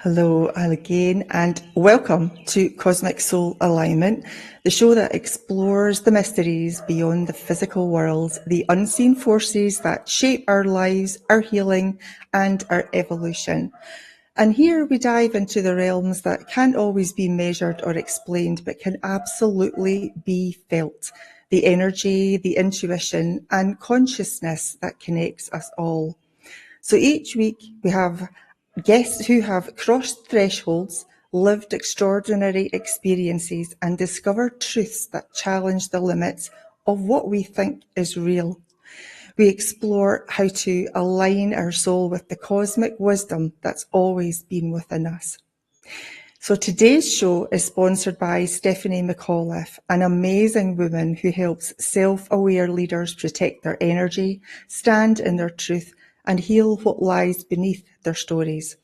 Hello again, and welcome to Cosmic Soul Alignment, the show that explores the mysteries beyond the physical world, the unseen forces that shape our lives, our healing, and our evolution. And here we dive into the realms that can't always be measured or explained, but can absolutely be felt. The energy, the intuition, and consciousness that connects us all. So each week we have guests who have crossed thresholds, lived extraordinary experiences, and discovered truths that challenge the limits of what we think is real. We explore how to align our soul with the cosmic wisdom that's always been within us. So today's show is sponsored by Stephanie McAuliffe, an amazing woman who helps self-aware leaders protect their energy, stand in their truth, and heal what lies beneath their stories.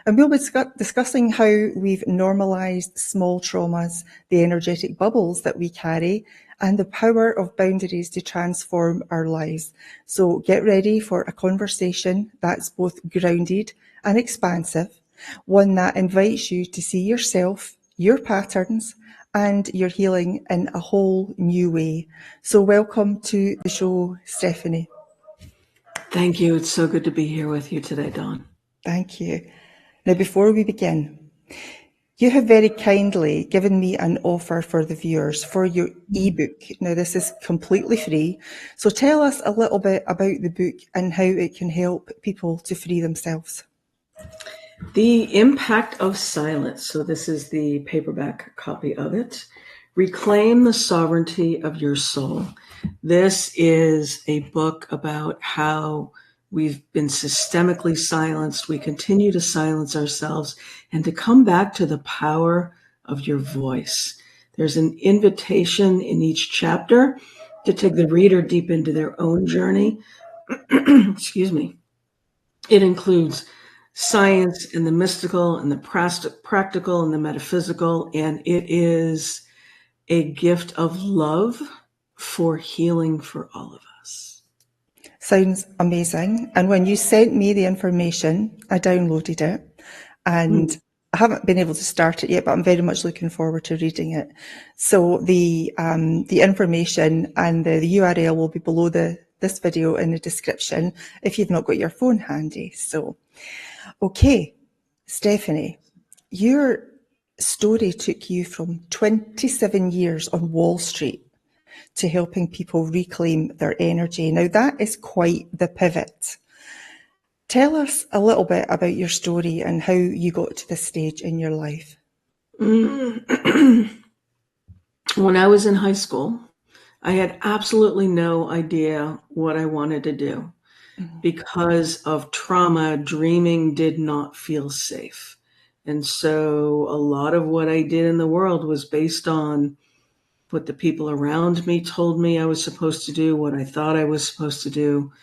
And we'll be discussing how we've normalized small traumas, the energetic bubbles that we carry, and the power of boundaries to transform our lives. So get ready for a conversation that's both grounded and expansive, one that invites you to see yourself, your patterns, and your healing in a whole new way. So welcome to the show, Stephanie. Thank you. It's so good to be here with you today, Dawn. Thank you. Now, before we begin, you have very kindly given me an offer for the viewers for your ebook. Now, this is completely free. So tell us a little bit about the book and how it can help people to free themselves. The Impact of Silence. So this is the paperback copy of it. Reclaim the Sovereignty of Your Soul. This is a book about how we've been systemically silenced. We continue to silence ourselves and to come back to the power of your voice. There's an invitation in each chapter to take the reader deep into their own journey. Excuse me. It includes science and the mystical and the practical and the metaphysical, and it is a gift of love for healing for all of us. Sounds amazing. And when you sent me the information, I downloaded it, and I haven't been able to start it yet, but I'm very much looking forward to reading it. So the information and the URL will be below this video in the description if you've not got your phone handy. So, okay, Stephanie, your story took you from 27 years on Wall Street to helping people reclaim their energy. Now, that is quite the pivot. Tell us a little bit about your story and how you got to this stage in your life. When I was in high school, I had absolutely no idea what I wanted to do. Because of trauma, dreaming did not feel safe. And so a lot of what I did in the world was based on what the people around me told me I was supposed to do, what I thought I was supposed to do.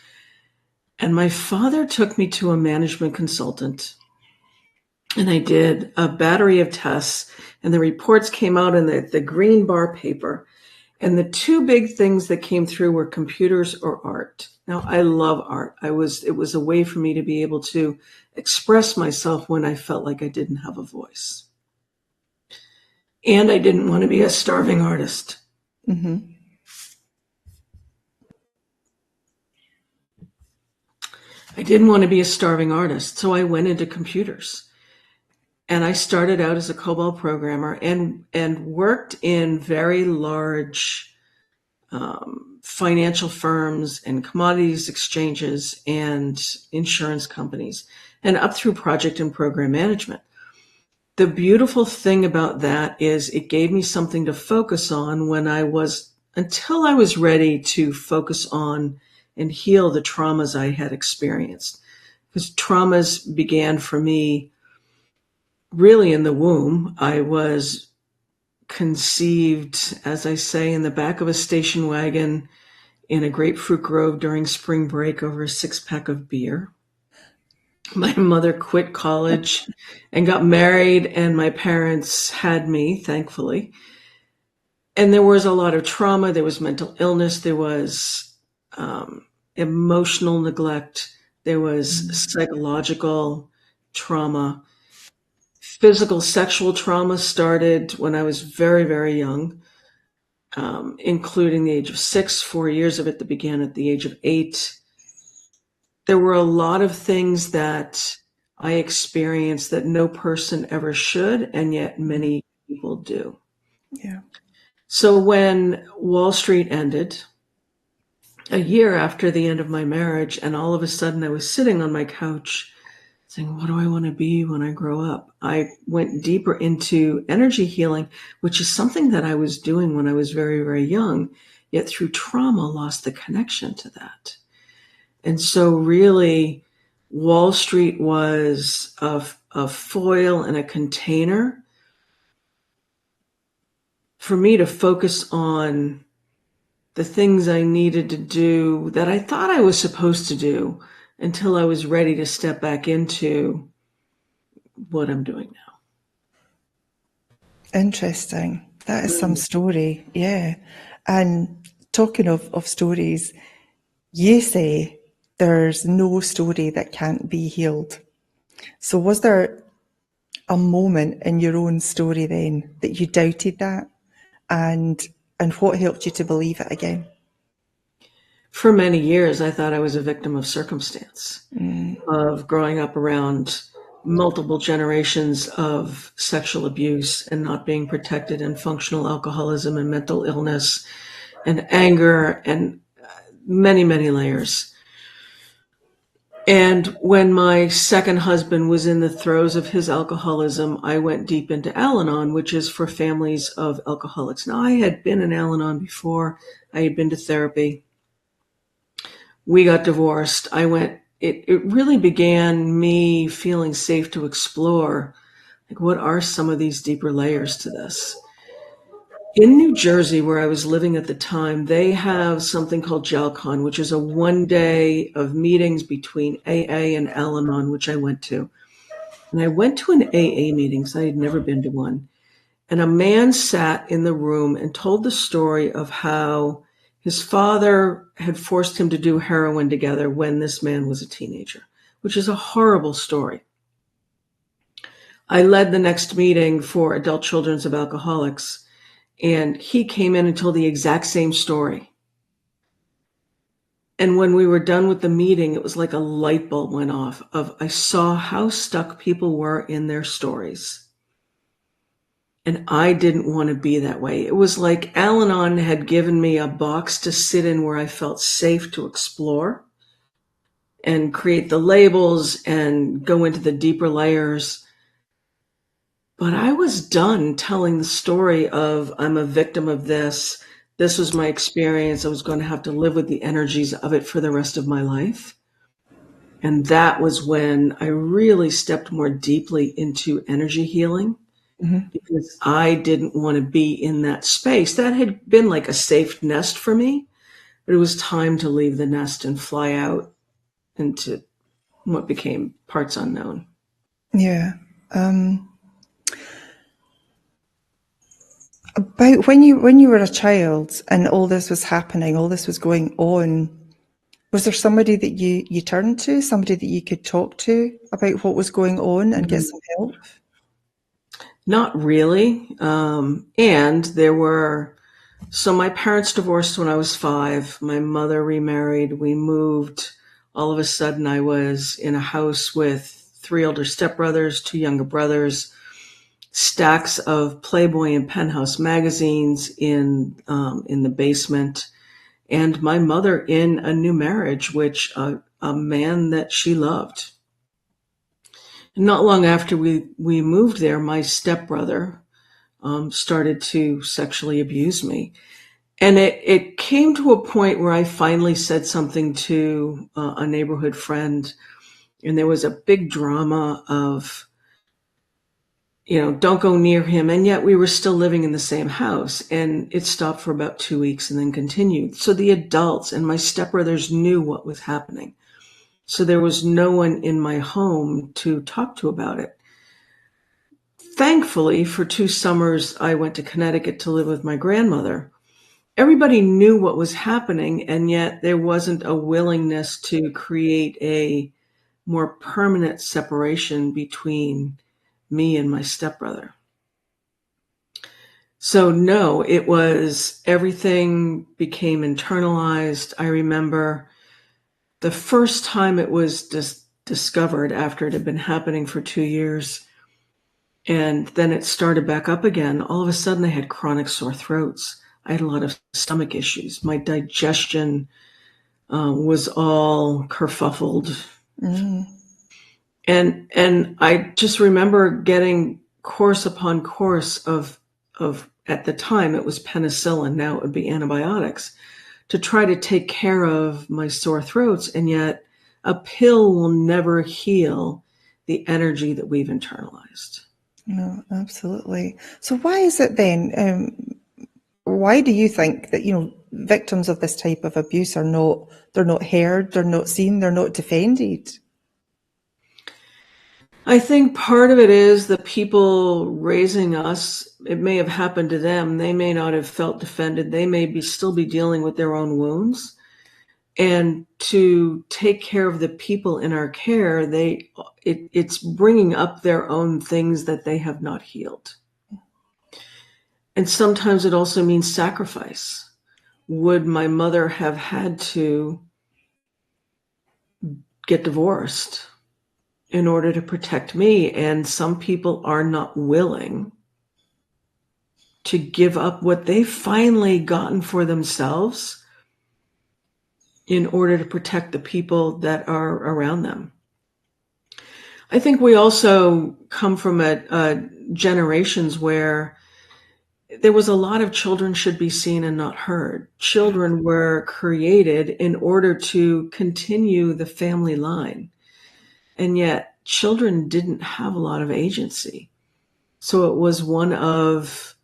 And my father took me to a management consultant, and I did a battery of tests, and the reports came out in the green bar paper. And the two big things that came through were computers or art. Now, I love art. It was a way for me to be able to express myself when I felt like I didn't have a voice. And I didn't want to be a starving artist. Mm-hmm. I didn't want to be a starving artist, so I went into computers. And I started out as a COBOL programmer and worked in very large financial firms and commodities exchanges and insurance companies, and up through project and program management. The beautiful thing about that is it gave me something to focus on until I was ready to focus on and heal the traumas I had experienced. Because traumas began for me really in the womb. I was conceived, as I say, in the back of a station wagon in a grapefruit grove during spring break over a 6-pack of beer. My mother quit college and got married, and my parents had me, thankfully. And there was a lot of trauma. There was mental illness. There was emotional neglect. There was psychological trauma. Physical sexual trauma started when I was very, very young, including the age of 6, 4 years of it that began at the age of 8. There were a lot of things that I experienced that no person ever should, and yet many people do. Yeah. So when Wall Street ended, a year after the end of my marriage, and all of a sudden I was sitting on my couch saying, what do I want to be when I grow up? I went deeper into energy healing, which is something that I was doing when I was very, very young, yet through trauma lost the connection to that. And so really, Wall Street was a foil and a container for me to focus on the things I needed to do that I thought I was supposed to do until I was ready to step back into what I'm doing now. Interesting. That is some story. Yeah. And talking of stories, you say there's no story that can't be healed. So was there a moment in your own story then that you doubted that? And what helped you to believe it again? For many years, I thought I was a victim of circumstance, of growing up around multiple generations of sexual abuse and not being protected, and functional alcoholism and mental illness and anger and many, many layers. And when my second husband was in the throes of his alcoholism, I went deep into Al-Anon, which is for families of alcoholics. Now, I had been in Al-Anon before. I had been to therapy. We got divorced. It really began me feeling safe to explore, like, what are some of these deeper layers to this? In New Jersey, where I was living at the time, they have something called JalCon, which is a 1 day of meetings between AA and Al-Anon, which I went to. And I went to an AA meeting because I had never been to one. And a man sat in the room and told the story of how his father had forced him to do heroin together when this man was a teenager, which is a horrible story. I led the next meeting for adult children of alcoholics, and he came in and told the exact same story. And when we were done with the meeting, it was like a light bulb went off of, I saw how stuck people were in their stories. And I didn't want to be that way. It was like Al-Anon had given me a box to sit in where I felt safe to explore and create the labels and go into the deeper layers. But I was done telling the story of, I'm a victim of this. This was my experience. I was going to have to live with the energies of it for the rest of my life. And that was when I really stepped more deeply into energy healing. Because I didn't want to be in that space. That had been like a safe nest for me, but it was time to leave the nest and fly out into what became parts unknown. Yeah. About when you were a child and all this was happening, all this was going on, was there somebody that you turned to, somebody that you could talk to about what was going on and get some help? Not really. And there were, so my parents divorced when I was 5. My mother remarried. We moved. All of a sudden, I was in a house with 3 older stepbrothers, 2 younger brothers, stacks of Playboy and Penthouse magazines in the basement, and my mother in a new marriage, which a man that she loved. Not long after we moved there, my stepbrother started to sexually abuse me. And it came to a point where I finally said something to a neighborhood friend, and there was a big drama of, don't go near him. And yet we were still living in the same house, and it stopped for about 2 weeks and then continued. So the adults and my stepbrothers knew what was happening. So there was no one in my home to talk to about it. Thankfully, for 2 summers, I went to Connecticut to live with my grandmother. Everybody knew what was happening, and yet there wasn't a willingness to create a more permanent separation between me and my stepbrother. So no, it was, everything became internalized. I remember the first time it was discovered after it had been happening for 2 years, and then it started back up again. All of a sudden I had chronic sore throats. I had a lot of stomach issues. My digestion was all kerfuffled. And I just remember getting course upon course of at the time it was penicillin, now it would be antibiotics, to try to take care of my sore throats. And yet a pill will never heal the energy that we've internalized. No, absolutely. So why is it then, why do you think that, victims of this type of abuse they're not heard, they're not seen, they're not defended? I think part of it is the people raising us, it may have happened to them. They may not have felt defended. They may still be dealing with their own wounds. And to take care of the people in our care, it's bringing up their own things that they have not healed. And sometimes it also means sacrifice. Would my mother have had to get divorced in order to protect me? And some people are not willing to give up what they've finally gotten for themselves in order to protect the people that are around them. I think we also come from generations where there was a lot of children should be seen and not heard. Children were created in order to continue the family line. And yet children didn't have a lot of agency. So it was one of,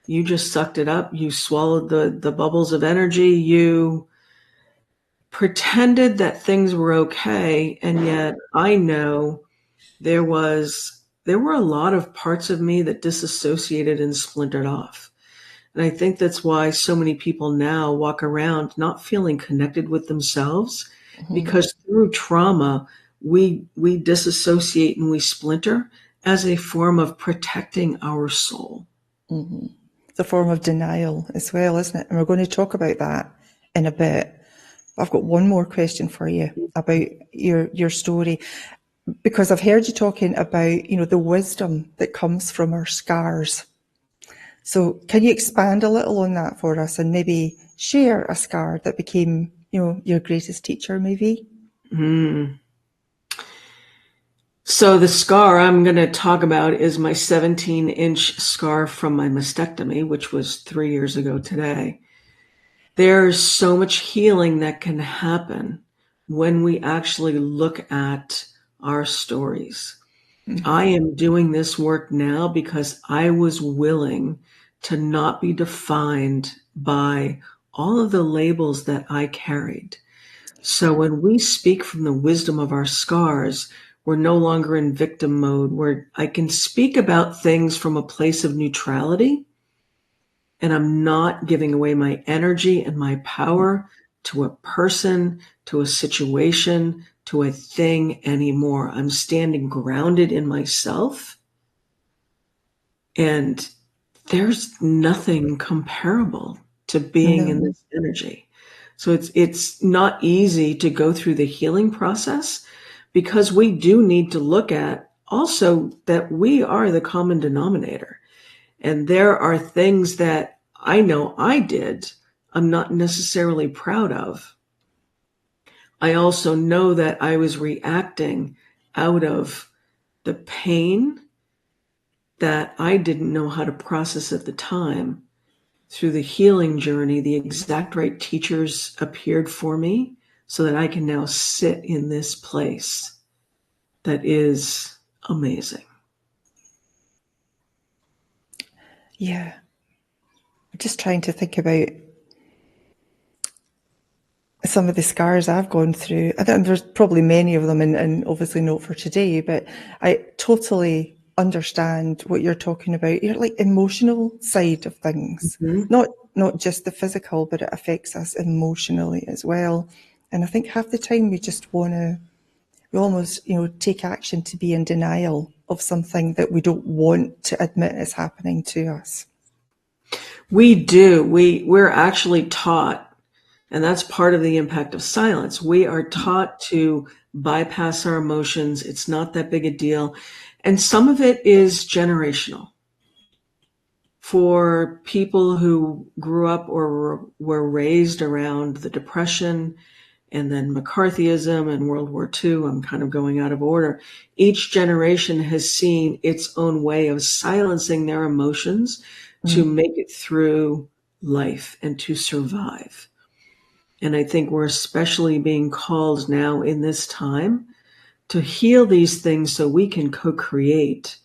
you just sucked it up. You swallowed the bubbles of energy. You pretended that things were okay. And yet I know there were a lot of parts of me that disassociated and splintered off. And I think that's why so many people now walk around not feeling connected with themselves, because through trauma, we disassociate and we splinter as a form of protecting our soul. It's a form of denial as well, isn't it? And we're going to talk about that in a bit. I've got one more question for you about your story, because I've heard you talking about, the wisdom that comes from our scars. So can you expand a little on that for us and maybe share a scar that became, your greatest teacher, maybe? So the scar I'm going to talk about is my 17-inch scar from my mastectomy, which was 3 years ago today. There's so much healing that can happen when we actually look at our stories. I am doing this work now because I was willing to not be defined by all of the labels that I carried. So when we speak from the wisdom of our scars, we're no longer in victim mode, where I can speak about things from a place of neutrality, and I'm not giving away my energy and my power to a person, to a situation, to a thing anymore. I'm standing grounded in myself, and there's nothing comparable to being in this energy. So it's not easy to go through the healing process, because we do need to look at also that we are the common denominator. And there are things that I know I did, I'm not necessarily proud of. I also know that I was reacting out of the pain that I didn't know how to process at the time. Through the healing journey, the exact right teachers appeared for me so that I can now sit in this place that is amazing. Yeah. I'm just trying to think about some of the scars I've gone through. I think there's probably many of them, and obviously not for today, but I totally understand what you're talking about. You're like emotional side of things, not just the physical, but it affects us emotionally as well. And I think half the time we just want to, we almost, take action to be in denial of something that we don't want to admit is happening to us. We do. We're actually taught, and that's part of the impact of silence. We are taught to bypass our emotions. It's not that big a deal. And some of it is generational. For people who grew up or were raised around the Depression and then McCarthyism and World War II, I'm kind of going out of order. Each generation has seen its own way of silencing their emotions to make it through life and to survive. And I think we're especially being called now in this time to heal these things so we can co-create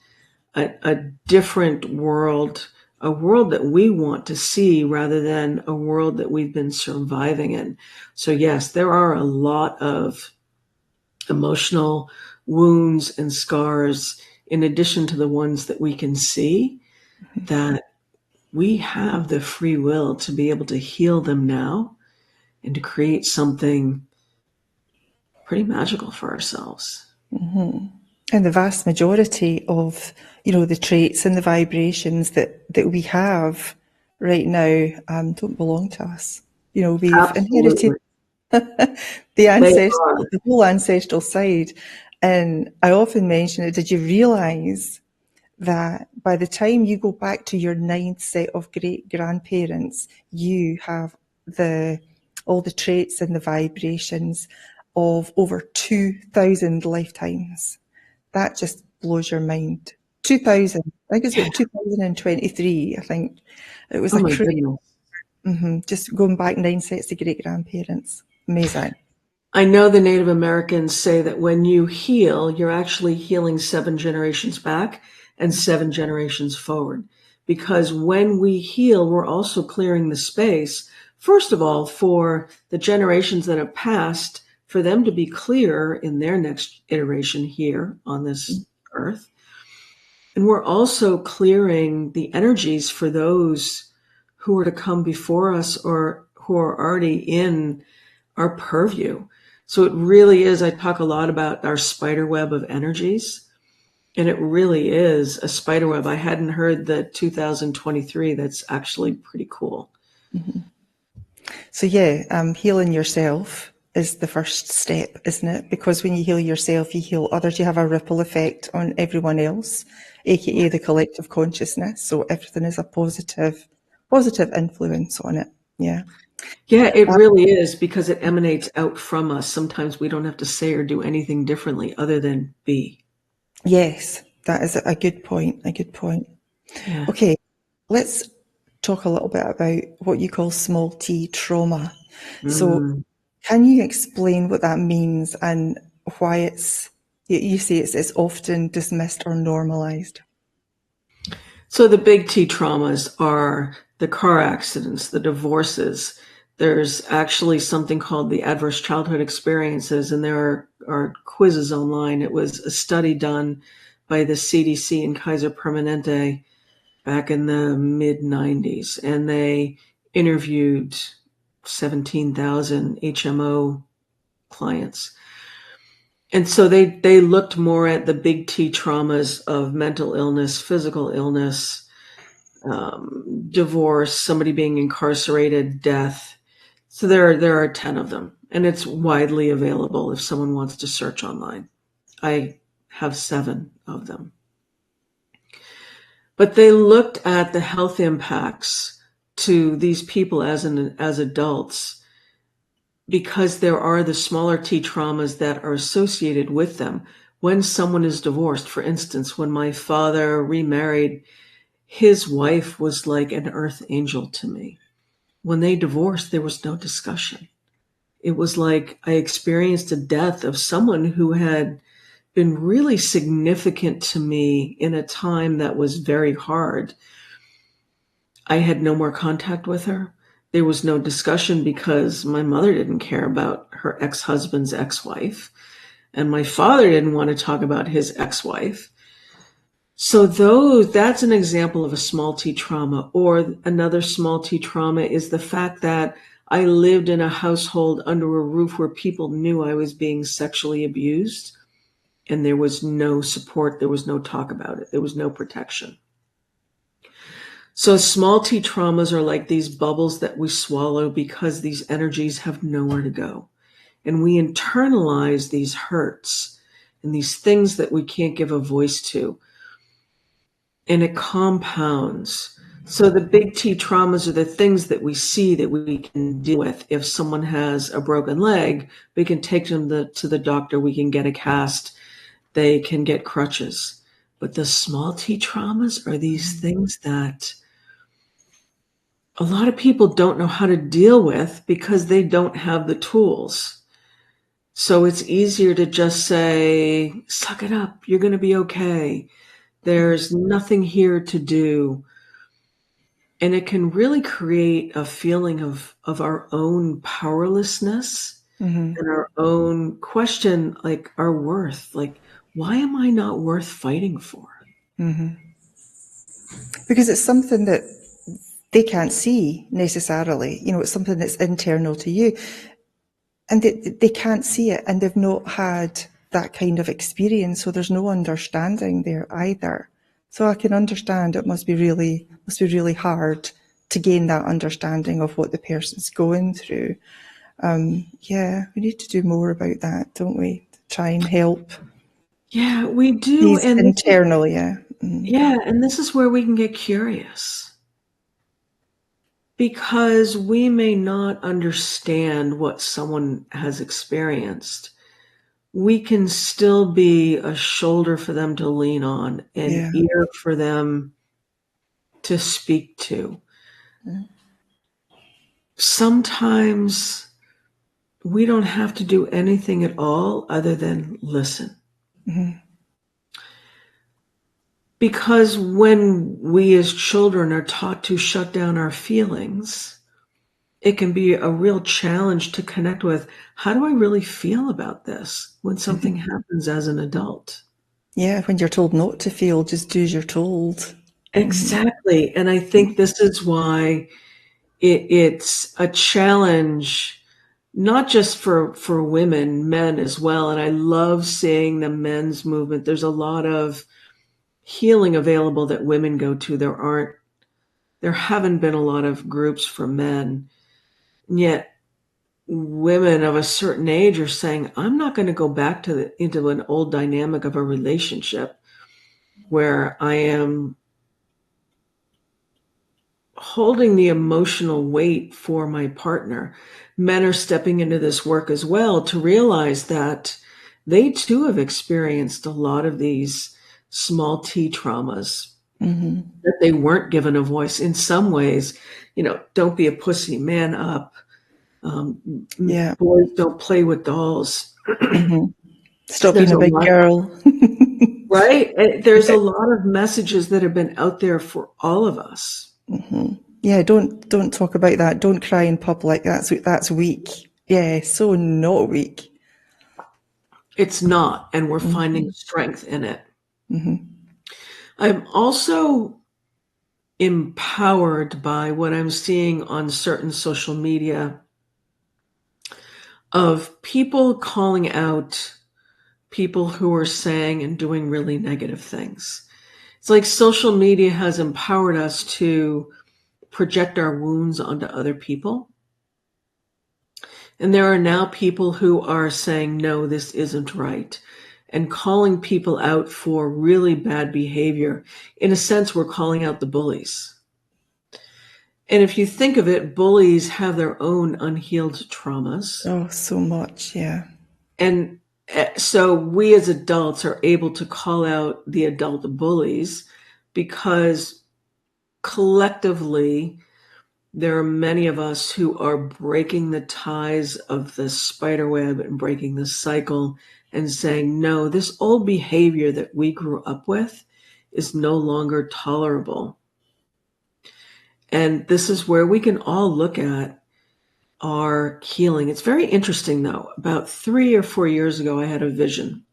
a different world, a world that we want to see rather than a world that we've been surviving in. So yes, there are a lot of emotional wounds and scars in addition to the ones that we can see, that we have the free will to be able to heal them now and to create something pretty magical for ourselves. Mm-hmm. And the vast majority of, the traits and the vibrations that we have right now don't belong to us. We've Absolutely. inherited the whole ancestral side. And I often mention it. Did you realize that by the time you go back to your ninth set of great grandparents, you have all the traits and the vibrations of over 2,000 lifetimes? That just blows your mind. 2000, I think it's about 2023, I think. It was Oh my goodness. just going back 9 sets of great grandparents. Amazing. I know the Native Americans say that when you heal, you're actually healing 7 generations back and 7 generations forward. Because when we heal, we're also clearing the space, first of all, for the generations that have passed, for them to be clear in their next iteration here on this earth. And we're also clearing the energies for those who are to come before us or who are already in our purview. So it really is, I talk a lot about our spider web of energies, and it really is a spider web. I hadn't heard the 2023. That's actually pretty cool. Mm-hmm. So healing yourself is the first step, isn't it? Because when you heal yourself, you heal others. You have a ripple effect on everyone else, aka the collective consciousness. So everything is a positive influence on it. Yeah. Yeah, it really is, because it emanates out from us. Sometimes we don't have to say or do anything differently other than be. Yes, that is a good point. Yeah. Okay, let's talk a little bit about what you call small t trauma. So can you explain what that means and why you say it's often dismissed or normalized? So the big T traumas are the car accidents, the divorces. There's actually something called the adverse childhood experiences, and there are quizzes online. It was a study done by the CDC in Kaiser Permanente back in the mid-90s, and they interviewed 17,000 HMO clients. And so they looked more at the big T traumas of mental illness, physical illness, divorce, somebody being incarcerated, death. So there are 10 of them, and it's widely available if someone wants to search online. I have 7 of them. But they looked at the health impacts to these people as adults, because there are the smaller T traumas that are associated with them. When someone is divorced, for instance, when my father remarried, his wife was like an earth angel to me. When they divorced, there was no discussion. It was like I experienced a death of someone who had been really significant to me in a time that was very hard. I had no more contact with her. There was no discussion because my mother didn't care about her ex-husband's ex-wife, and my father didn't want to talk about his ex-wife. So that's an example of a small T trauma. Or another small T trauma is the fact that I lived in a household under a roof where people knew I was being sexually abused. and there was no support. There was no talk about it. There was no protection. So small T traumas are like these bubbles that we swallow because these energies have nowhere to go. And we internalize these hurts and these things that we can't give a voice to. And it compounds. So the big T traumas are the things that we see that we can deal with. If someone has a broken leg, we can take them to the doctor. We can get a cast. They can get crutches. But the small T traumas are these things that a lot of people don't know how to deal with because they don't have the tools. So it's easier to just say, suck it up. You're going to be okay. There's nothing here to do. And it can really create a feeling of our own powerlessness and our own question, like our worth. Like, why am I not worth fighting for? Because it's something that they can't see necessarily. It's something that's internal to you. And they can't see it, and they've not had that kind of experience, so there's no understanding there either. So I can understand it must be really hard to gain that understanding of what the person's going through. Yeah, we need to do more about that, don't we? Try and help. Yeah, we do. These And internal, yeah. yeah, and this is where we can get curious. Because we may not understand what someone has experienced, we can still be a shoulder for them to lean on, an ear for them to speak to. Sometimes we don't have to do anything at all other than listen. Because when we as children are taught to shut down our feelings, it can be a real challenge to connect with, how do I really feel about this when something happens as an adult? Yeah, when you're told not to feel, just do as you're told. Exactly. And I think this is why it's a challenge, not just for women, men as well. And I love seeing the men's movement. There's a lot of healing available that women go to. There haven't been a lot of groups for men. And yet women of a certain age are saying, I'm not going to go back into an old dynamic of a relationship where I am holding the emotional weight for my partner. Men are stepping into this work as well to realize that they too have experienced a lot of these small T traumas that they weren't given a voice. In some ways, don't be a pussy, man up. Boys don't play with dolls. Stop being a big girl. Right? There's a lot of messages that have been out there for all of us. Yeah, don't talk about that. Don't cry in public. That's weak. Yeah, so not weak. It's not, and we're finding strength in it. I'm also empowered by what I'm seeing on certain social media of people calling out people who are saying and doing really negative things. It's like social media has empowered us to project our wounds onto other people. And there are now people who are saying, no, this isn't right, and calling people out for really bad behavior. In a sense, we're calling out the bullies. And if you think of it, bullies have their own unhealed traumas. Oh, so much, yeah. And so we as adults are able to call out the adult bullies because collectively, there are many of us who are breaking the ties of the spider web and breaking the cycle and saying, no, this old behavior that we grew up with is no longer tolerable. And this is where we can all look at our healing. It's very interesting, though. About 3 or 4 years ago, I had a vision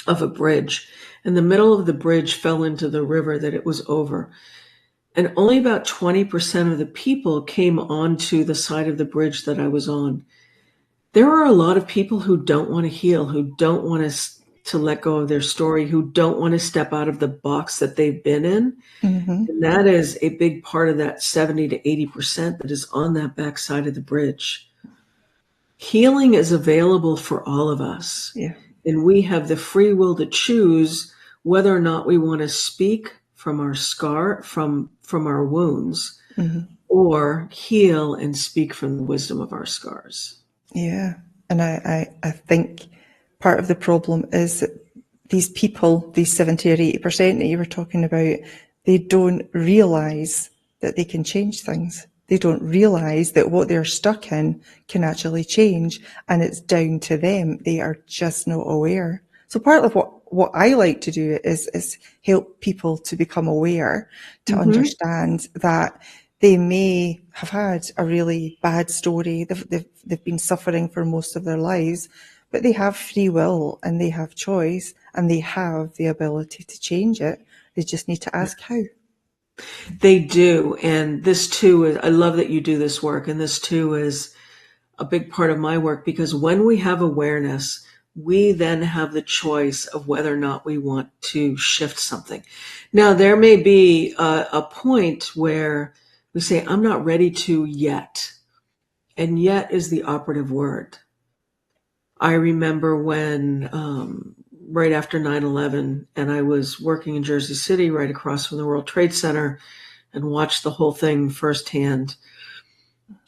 of a bridge, and the middle of the bridge fell into the river that it was over. And only about 20% of the people came onto the side of the bridge that I was on. There are a lot of people who don't want to heal, who don't want to to let go of their story, who don't want to step out of the box that they've been in. Mm-hmm. And that is a big part of that 70 to 80% that is on that backside of the bridge. Healing is available for all of us. Yeah. And we have the free will to choose whether or not we want to speak from our scar, from our wounds, Mm-hmm. or heal and speak from the wisdom of our scars. Yeah. And I think part of the problem is that these people, these 70 or 80% that you were talking about, they don't realise that they can change things. They don't realise that what they're stuck in can actually change, and it's down to them. They are just not aware. So part of what I like to do is help people to become aware, to understand that they may have had a really bad story. They've been suffering for most of their lives, but they have free will and they have choice and they have the ability to change it. They just need to ask how. They do. And this too is, I love that you do this work. And this too is a big part of my work, because when we have awareness, we then have the choice of whether or not we want to shift something. Now, there may be a point where we say, I'm not ready to yet. And yet is the operative word. I remember when, right after 9/11, and I was working in Jersey City, right across from the World Trade Center, and watched the whole thing firsthand.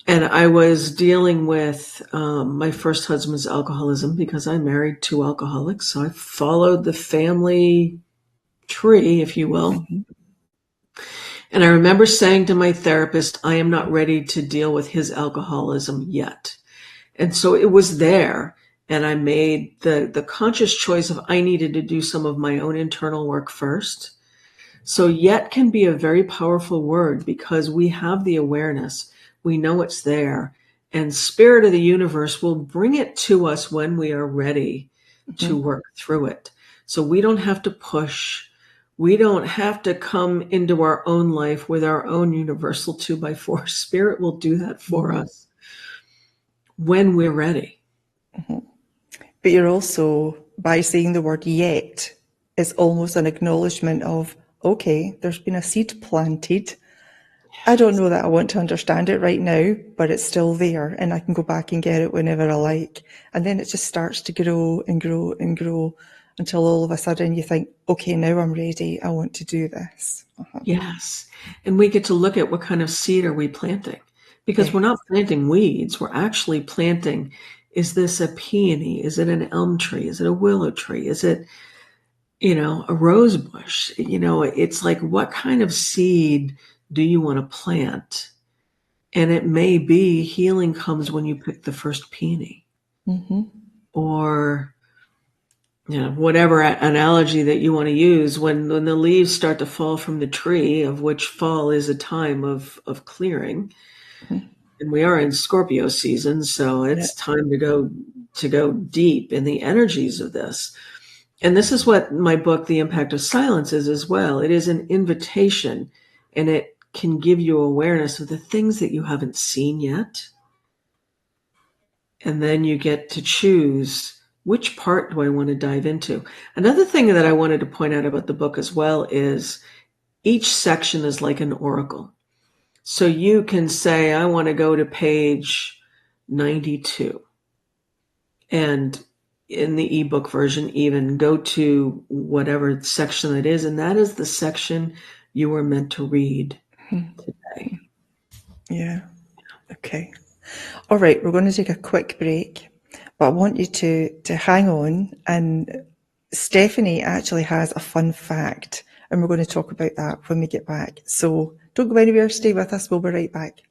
And I was dealing with my first husband's alcoholism, because I married two alcoholics. So I followed the family tree, if you will. Mm-hmm. And I remember saying to my therapist, I am not ready to deal with his alcoholism yet. And so it was there. And I made the conscious choice of I needed to do some of my own internal work first. So yet can be a very powerful word, because we have the awareness. We know it's there. And Spirit of the universe will bring it to us when we are ready to work through it. So we don't have to push. We don't have to come into our own life with our own universal 2x4. Spirit will do that for us when we're ready. But you're also, by saying the word yet, is almost an acknowledgement of, okay, there's been a seed planted. I don't know that I want to understand it right now, but it's still there and I can go back and get it whenever I like. And then it just starts to grow and grow and grow until all of a sudden you think, okay, now I'm ready. I want to do this. Yes. And we get to look at what kind of seed are we planting, because we're not planting weeds. We're actually planting, is this a peony? Is it an elm tree? Is it a willow tree? Is it, a rose bush? It's like, what kind of seed do you want to plant? And it may be healing comes when you pick the first peony, or whatever analogy that you want to use, when the leaves start to fall from the tree, of which fall is a time of clearing. And we are in Scorpio season, so it's time to go deep in the energies of this. And this is what my book, The Impact of Silence, is as well. It is an invitation, and it can give you awareness of the things that you haven't seen yet. And then you get to choose, which part do I want to dive into? Another thing that I wanted to point out about the book as well is each section is like an oracle. So you can say, I want to go to page 92. And in the ebook version, even go to whatever section it is. And that is the section you were meant to read today. Yeah. Okay. All right. We're going to take a quick break, but I want you to hang on. And Stephanie actually has a fun fact, and we're going to talk about that when we get back. So don't go anywhere. Stay with us. We'll be right back.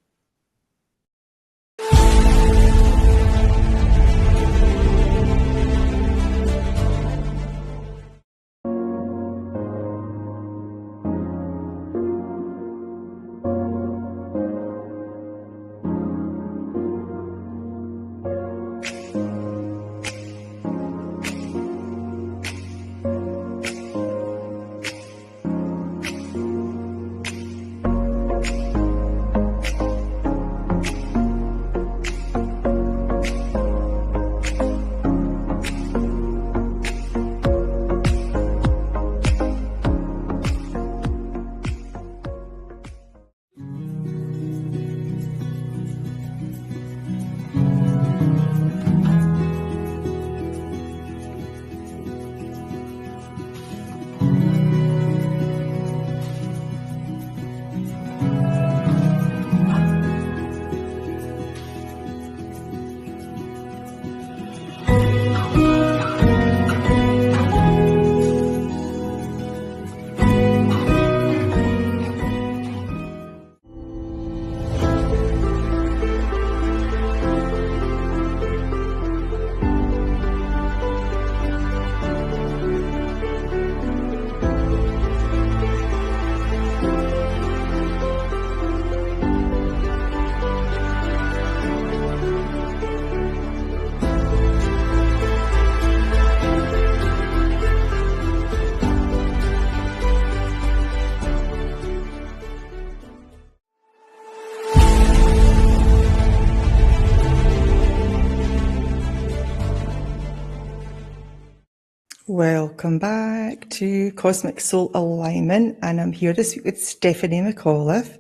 Welcome back to Cosmic Soul Alignment, and I'm here this week with Stephanie McAuliffe.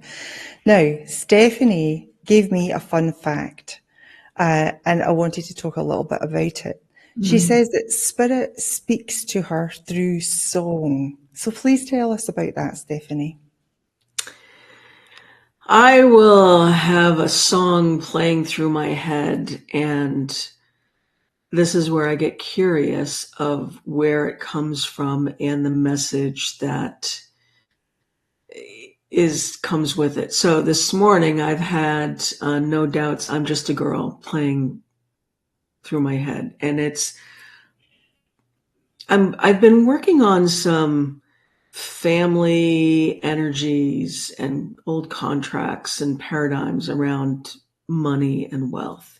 Now, Stephanie gave me a fun fact, and I wanted to talk a little bit about it. She says that spirit speaks to her through song. So please tell us about that, Stephanie. I will have a song playing through my head, and this is where I get curious of where it comes from and the message that comes with it. So this morning I've had No Doubt's I'm Just a Girl playing through my head, and I've been working on some family energies and old contracts and paradigms around money and wealth.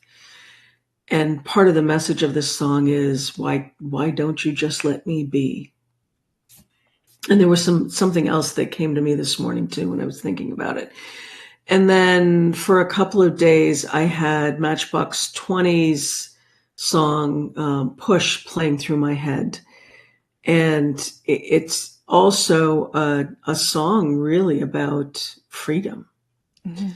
And part of the message of this song is why don't you just let me be? And there was something else that came to me this morning too when I was thinking about it. And then for a couple of days, I had Matchbox 20's song Push playing through my head. And it's also a song really about freedom. Mm-hmm.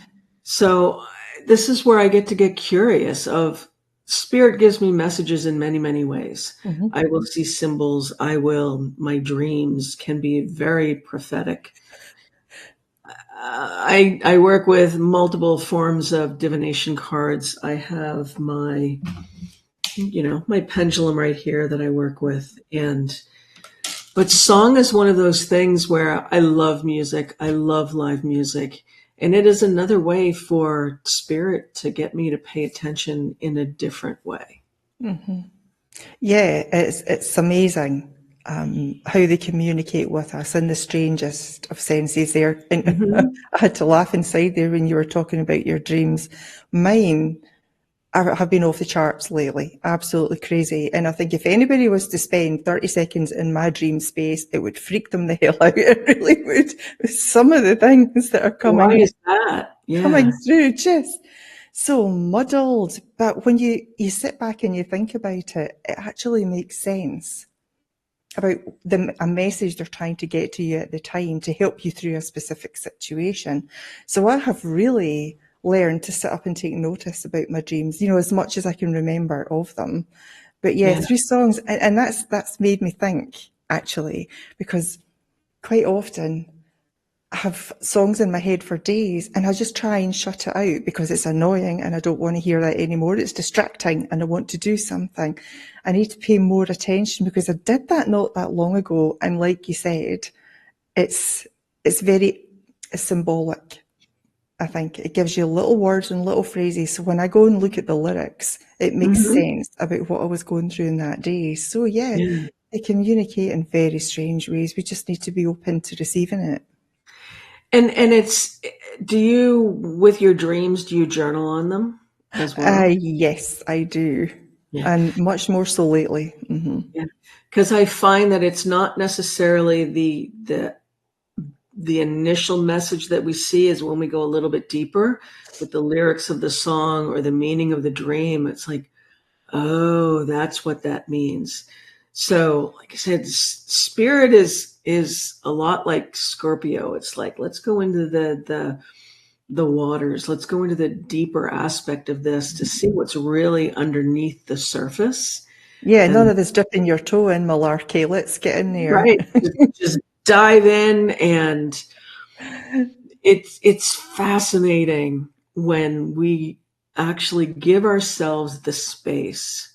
So this is where I get to get curious of spirit gives me messages in many, many ways. Mm-hmm. I will see symbols. My dreams can be very prophetic. I work with multiple forms of divination cards. I have my pendulum right here that I work with. But song is one of those things where I love music. I love live music. And it is another way for spirit to get me to pay attention in a different way. Mm-hmm. Yeah, it's amazing how they communicate with us in the strangest of senses there. And mm-hmm. I had to laugh inside there when you were talking about your dreams. Mine have been off the charts lately, absolutely crazy. And I think if anybody was to spend 30 seconds in my dream space, it would freak them the hell out. It really would. Some of the things that are coming. Why is that? Yeah. Coming through, just so muddled. But when you sit back and you think about it, it actually makes sense about a message they're trying to get to you at the time to help you through a specific situation. So I have really learned to sit up and take notice about my dreams, as much as I can remember of them. But yeah. Through songs, and that's made me think, actually, because quite often I have songs in my head for days and I just try and shut it out because it's annoying and I don't want to hear that anymore. It's distracting and I want to do something. I need to pay more attention because I did that not that long ago. And like you said, it's very symbolic. I think it gives you little words and little phrases. So when I go and look at the lyrics, it makes sense about what I was going through in that day. So yeah, they communicate in very strange ways. We just need to be open to receiving it. And with your dreams, do you journal on them as well? Yes, I do. Yeah. And much more so lately. Mm-hmm. Yeah. Because I find that it's not necessarily the initial message that we see is when we go a little bit deeper with the lyrics of the song or the meaning of the dream. It's like, oh, that's what that means. So, like I said, spirit is a lot like Scorpio. It's like, let's go into the waters. Let's go into the deeper aspect of this to see what's really underneath the surface. Yeah, none of this dipping your toe in malarkey. Let's get in there. Right. Just dive in, and it's fascinating when we actually give ourselves the space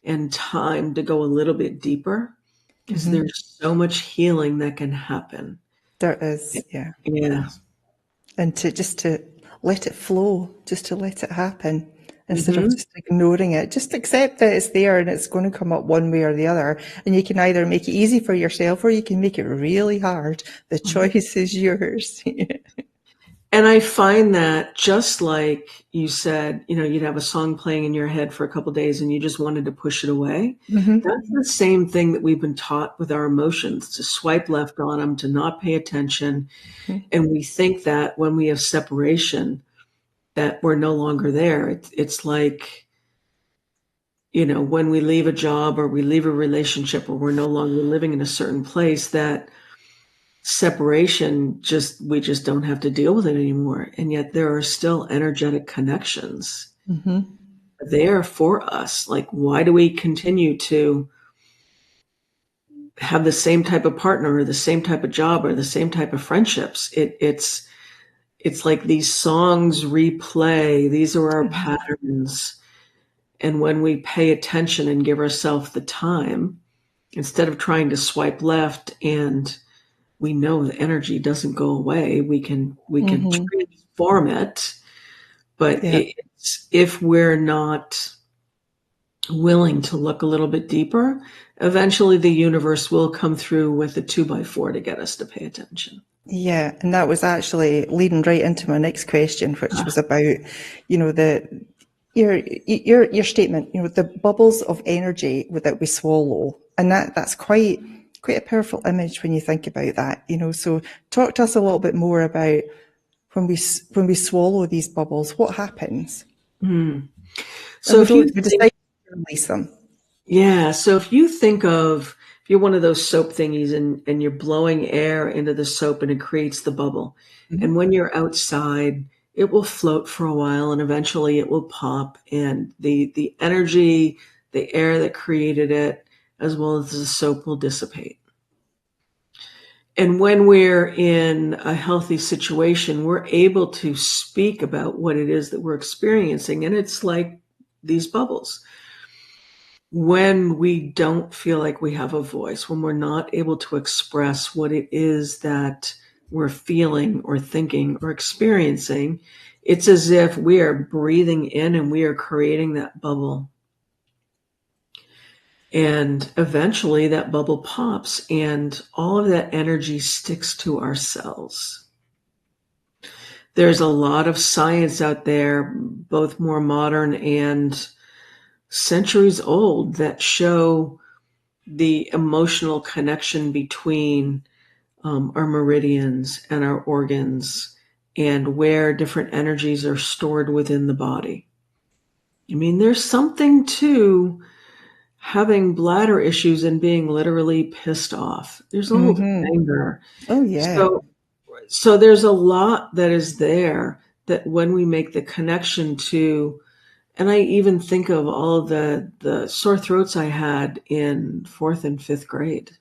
and time to go a little bit deeper, because there's so much healing that can happen. There is, yeah. Yeah. And to let it flow, just to let it happen instead of just ignoring it. Just accept that it's there and it's going to come up one way or the other. And you can either make it easy for yourself or you can make it really hard. The choice is yours. And I find that, just like you said, you'd have a song playing in your head for a couple of days and you just wanted to push it away. That's the same thing that we've been taught with our emotions, to swipe left on them, to not pay attention. And we think that when we have separation, that we're no longer there. It's like, when we leave a job or we leave a relationship or we're no longer living in a certain place, that separation, we just don't have to deal with it anymore. And yet there are still energetic connections there for us. Like, why do we continue to have the same type of partner or the same type of job or the same type of friendships? It's like these songs replay. These are our patterns. And when we pay attention and give ourselves the time, instead of trying to swipe left, and we know the energy doesn't go away, we can transform it. But if we're not willing to look a little bit deeper, eventually the universe will come through with a 2x4 to get us to pay attention. Yeah, and that was actually leading right into my next question, which was about, your statement, the bubbles of energy that we swallow, and that's quite a powerful image when you think about that. So talk to us a little bit more about when we swallow these bubbles, what happens? So we decide to release them. Yeah. So if you think of, if you're one of those soap thingies and you're blowing air into the soap and it creates the bubble. And when you're outside, it will float for a while and eventually it will pop, and the energy, the air that created it, as well as the soap, will dissipate. And when we're in a healthy situation, we're able to speak about what it is that we're experiencing. And it's like these bubbles. When we don't feel like we have a voice, when we're not able to express what it is that we're feeling or thinking or experiencing, it's as if we are breathing in and we are creating that bubble. And eventually that bubble pops and all of that energy sticks to our cells. There's a lot of science out there, both more modern and centuries old, that show the emotional connection between our meridians and our organs and where different energies are stored within the body. I mean, there's something to having bladder issues and being literally pissed off. There's a little anger. Oh, yeah. So there's a lot that is there that when we make the connection to, and I even think of all of the sore throats I had in 4th and 5th grade.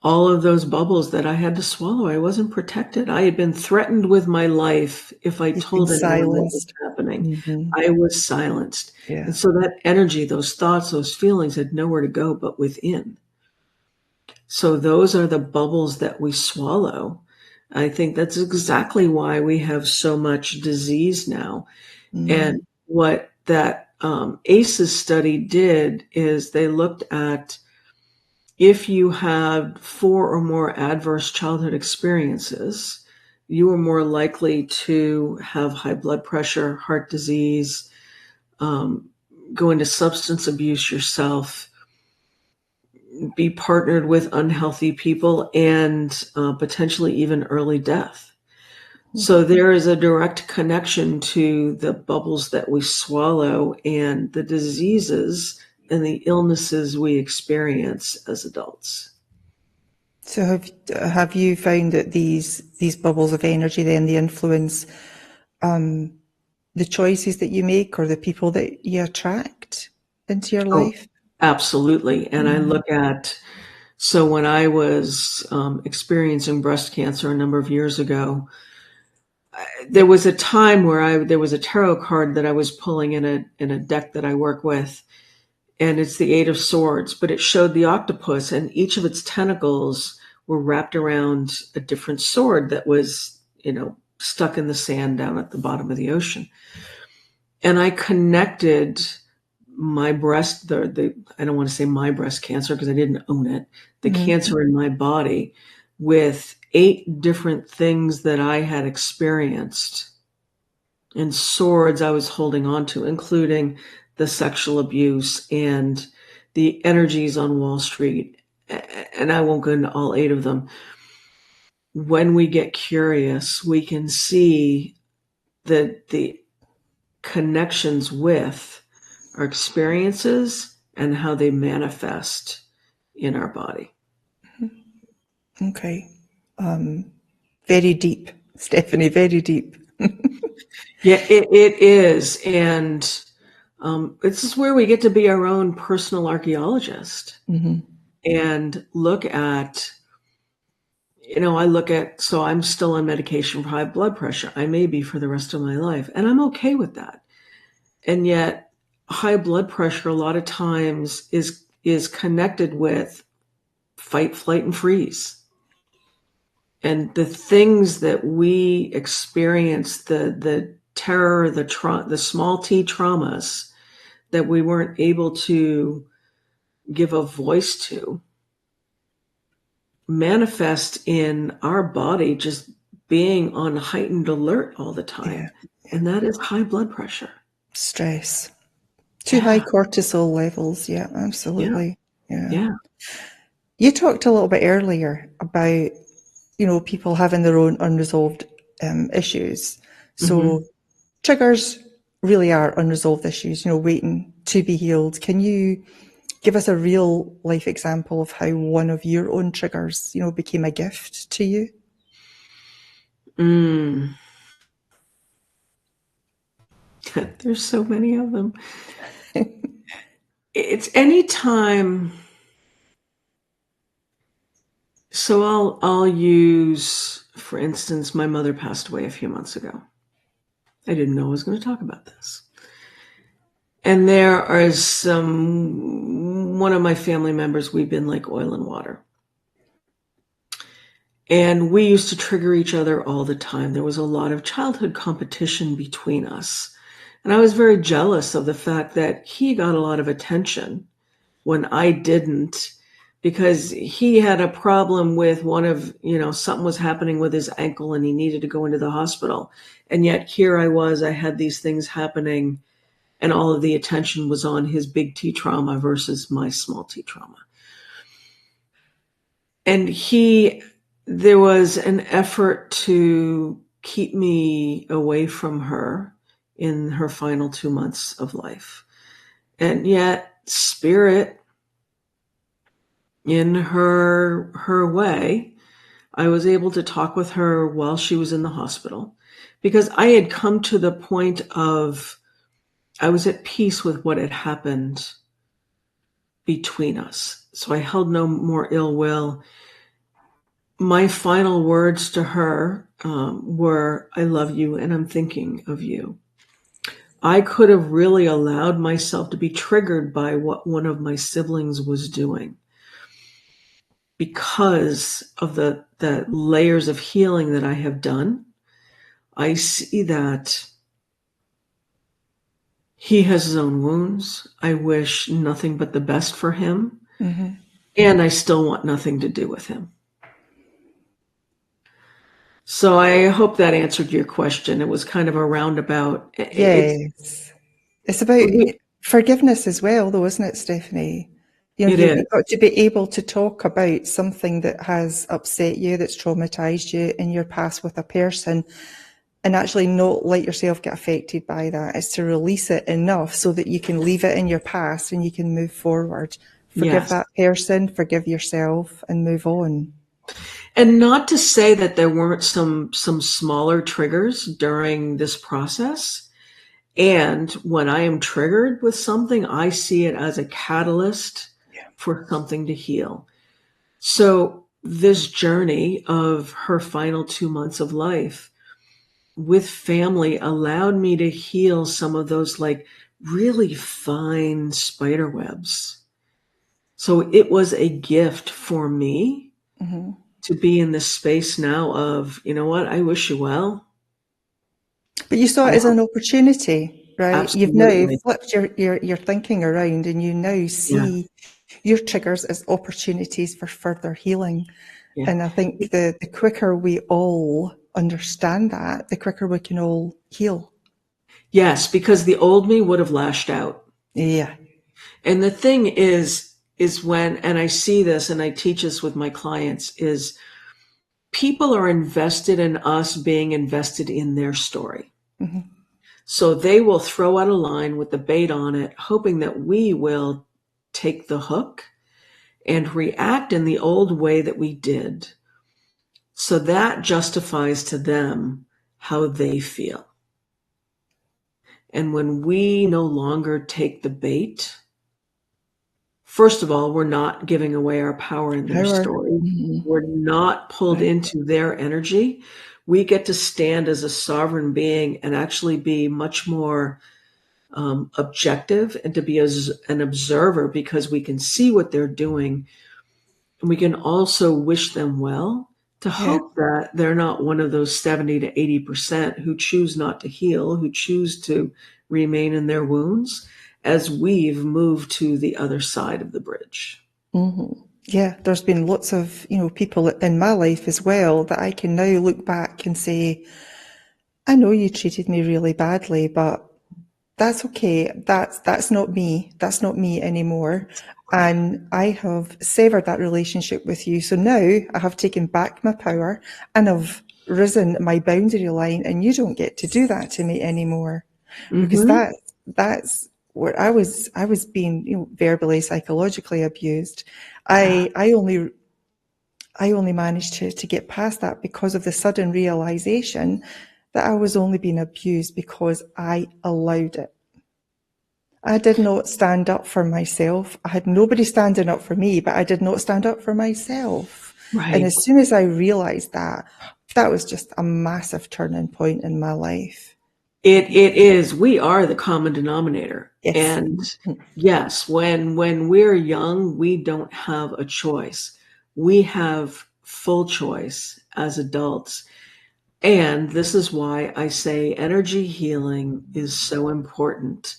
All of those bubbles that I had to swallow. I wasn't protected. I had been threatened with my life if I told anyone what was happening. I was silenced. Yeah. And so that energy, those thoughts, those feelings had nowhere to go but within. So those are the bubbles that we swallow. I think that's exactly why we have so much disease now. And what that ACEs study did is they looked at, if you had 4 or more adverse childhood experiences, you were more likely to have high blood pressure, heart disease, go into substance abuse yourself, be partnered with unhealthy people, and potentially even early death. So there is a direct connection to the bubbles that we swallow and the diseases and the illnesses we experience as adults. So have you found that these bubbles of energy then they influence the choices that you make or the people that you attract into your life? Absolutely. And I look at, so when I was experiencing breast cancer a number of years ago, there was a time where there was a tarot card that I was pulling in a deck that I work with, and it's the 8 of Swords, but it showed the octopus, and each of its tentacles were wrapped around a different sword that was, stuck in the sand down at the bottom of the ocean. And I connected my breast, I don't want to say my breast cancer because I didn't own it, the cancer in my body, with 8 different things that I had experienced and swords I was holding on to, including the sexual abuse and the energies on Wall Street. And I won't go into all 8 of them. When we get curious, we can see that the connections with our experiences, and how they manifest in our body. Okay. Very deep, Stephanie, very deep. Yeah, it is. And this is where we get to be our own personal archaeologist and look at, so I'm still on medication for high blood pressure. I may be for the rest of my life, and I'm okay with that. And yet high blood pressure a lot of times is connected with fight, flight, and freeze. And the things that we experience, the terror, the small t traumas that we weren't able to give a voice to, manifest in our body just being on heightened alert all the time. Yeah. And that is high blood pressure. Stress. Too high cortisol levels. Yeah, absolutely. Yeah. You talked a little bit earlier about, people having their own unresolved issues. So triggers really are unresolved issues, waiting to be healed. Can you give us a real life example of how one of your own triggers, became a gift to you? There's so many of them. It's any time. So I'll use, for instance, my mother passed away a few months ago. I didn't know I was going to talk about this. And there are one of my family members, we've been like oil and water. And we used to trigger each other all the time. There was a lot of childhood competition between us. And I was very jealous of the fact that he got a lot of attention when I didn't, because he had a problem with something was happening with his ankle and he needed to go into the hospital. And yet here I had these things happening and all of the attention was on his big T trauma versus my small T trauma. And there was an effort to keep me away from her in her final 2 months of life. And yet Spirit, in her way, I was able to talk with her while she was in the hospital, because I had come to the point of, I was at peace with what had happened between us. So I held no more ill will. My final words to her were, I love you and I'm thinking of you. I could have really allowed myself to be triggered by what one of my siblings was doing, because of the layers of healing that I have done. I see that he has his own wounds. I wish nothing but the best for him. And I still want nothing to do with him. So I hope that answered your question. It was kind of a roundabout. Yes. It's about forgiveness as well, though, isn't it, Stephanie? You've got to be able to talk about something that has upset you, that's traumatized you in your past with a person, and actually not let yourself get affected by that. It's to release it enough so that you can leave it in your past and you can move forward. Forgive that person, forgive yourself, and move on. And not to say that there weren't some smaller triggers during this process. And when I am triggered with something, I see it as a catalyst for something to heal. So this journey of her final 2 months of life with family allowed me to heal some of those like really fine spider webs. So it was a gift for me to be in this space now of, you know what, I wish you well. But you saw it as an opportunity, right? Absolutely. You've now flipped your thinking around, and you now see your triggers as opportunities for further healing. Yeah. And I think the quicker we all understand that, the quicker we can all heal. Yes, because the old me would have lashed out. Yeah. And the thing is when, and I see this and I teach this with my clients, is people are invested in us being invested in their story. So they will throw out a line with the bait on it, hoping that we will take the hook and react in the old way that we did. So that justifies to them how they feel. And when we no longer take the bait, first of all, we're not giving away our power in their story. Mm-hmm. We're not pulled into their energy. We get to stand as a sovereign being and actually be much more objective and to be as an observer, because we can see what they're doing. And we can also wish them well, to hope that they're not one of those 70 to 80% who choose not to heal, who choose to remain in their wounds as we've moved to the other side of the bridge. Mm-hmm. Yeah, there's been lots of, people in my life as well that I can now look back and say, I know you treated me really badly, but that's okay. That's not me. That's not me anymore. And I have severed that relationship with you. So now I have taken back my power and I've risen my boundary line, and you don't get to do that to me anymore. Because that's where I was being, verbally, psychologically abused. I only managed to get past that because of the sudden realization that I was only being abused because I allowed it. I did not stand up for myself. I had nobody standing up for me, but I did not stand up for myself. Right. And as soon as I realized that, that was just a massive turning point in my life. It is. We are the common denominator. Yes. And yes, when we're young, we don't have a choice. We have full choice as adults. And this is why I say energy healing is so important.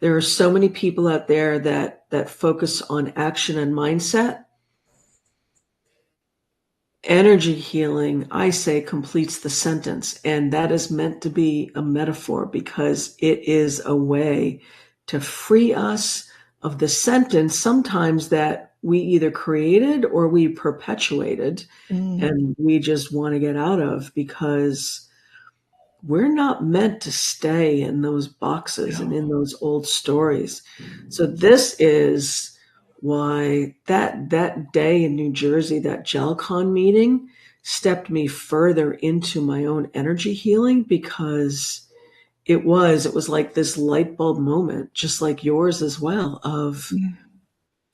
There are so many people out there that focus on action and mindset. Energy healing, I say, completes the sentence, and that is meant to be a metaphor because it is a way to free us of the sentence sometimes that we either created or we perpetuated, and we just want to get out of, because we're not meant to stay in those boxes and in those old stories. So this is why that day in New Jersey, that GelCon meeting, stepped me further into my own energy healing, because it was like this light bulb moment, just like yours as well, of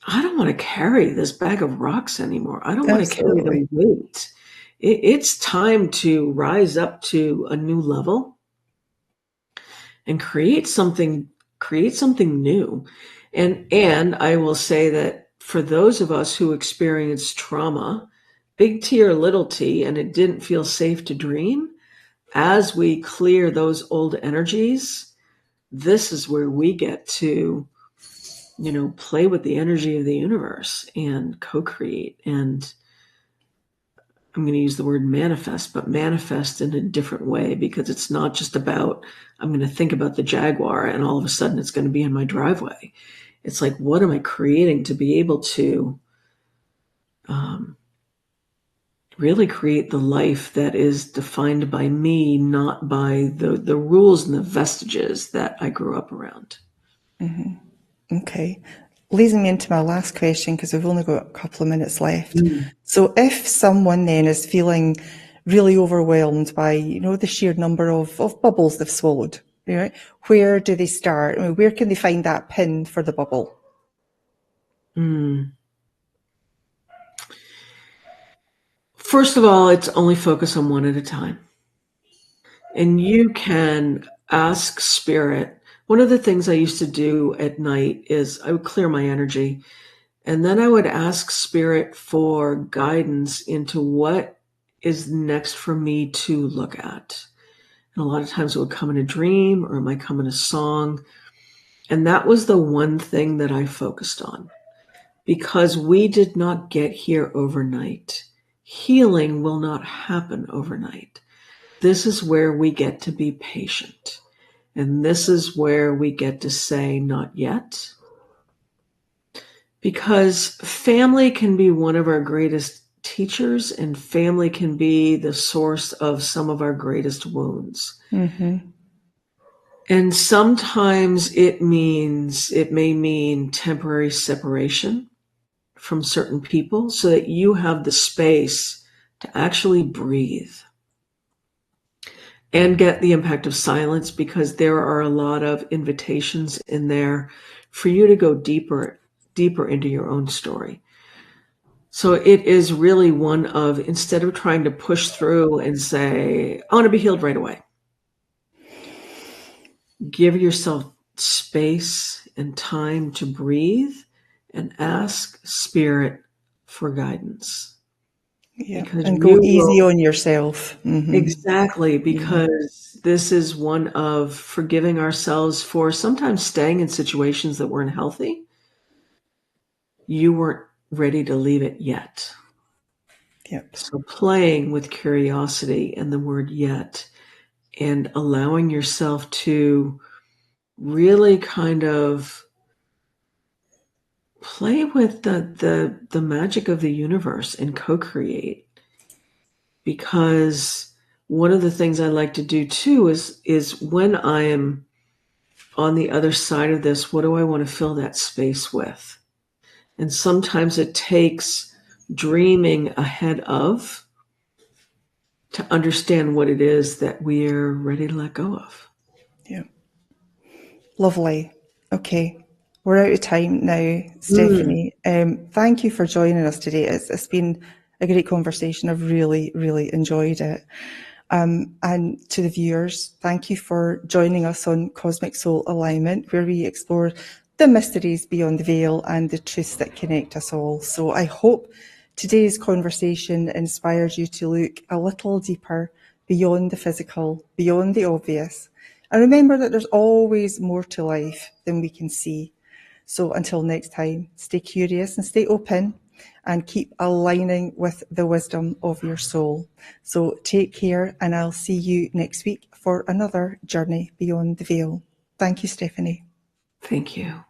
I don't want to carry this bag of rocks anymore. I don't want to carry the weight. It's time to rise up to a new level and create something new. And I will say that for those of us who experience trauma, big T or little t, and it didn't feel safe to dream, as we clear those old energies, this is where we get to, play with the energy of the universe and co-create. And I'm going to use the word manifest, but manifest in a different way, because it's not just about, I'm going to think about the Jaguar and all of a sudden it's going to be in my driveway. It's like, what am I creating to be able to really create the life that is defined by me, not by the rules and the vestiges that I grew up around. Mm-hmm. Okay. Leading me into my last question, because we've only got a couple of minutes left. So if someone then is feeling really overwhelmed by, the sheer number of bubbles they've swallowed, right? Where do they start? I mean, where can they find that pin for the bubble? First of all, it's only focus on one at a time. And you can ask spirit. One of the things I used to do at night is I would clear my energy, and then I would ask spirit for guidance into what is next for me to look at. And a lot of times it would come in a dream, or it might come in a song. And that was the one thing that I focused on, because we did not get here overnight. Healing will not happen overnight. This is where we get to be patient. And this is where we get to say, not yet. Because family can be one of our greatest teachers, and family can be the source of some of our greatest wounds. And sometimes it may mean temporary separation from certain people so that you have the space to actually breathe and get the impact of silence, because there are a lot of invitations in there for you to go deeper into your own story. So it is really one of, instead of trying to push through and say, I want to be healed right away, give yourself space and time to breathe and ask spirit for guidance. Yeah, Because and go you easy will, on yourself. exactly, because this is one of forgiving ourselves for sometimes staying in situations that weren't healthy. You weren't ready to leave it yet. Yep. So playing with curiosity and the word yet, and allowing yourself to really kind of play with the magic of the universe and co-create. Because one of the things I like to do too is when I am on the other side of this, what do I want to fill that space with? And sometimes it takes dreaming ahead of to understand what it is that we're ready to let go of. Yeah. Lovely. Okay. We're out of time now, Stephanie. Thank you for joining us today. It's been a great conversation. I've really, really enjoyed it. And to the viewers, thank you for joining us on Cosmic Soul Alignment, where we explore the mysteries beyond the veil and the truths that connect us all. So I hope today's conversation inspires you to look a little deeper beyond the physical, beyond the obvious, and remember that there's always more to life than we can see. So until next time, stay curious and stay open and keep aligning with the wisdom of your soul. So take care, and I'll see you next week for another journey beyond the veil. Thank you, Stephanie. Thank you.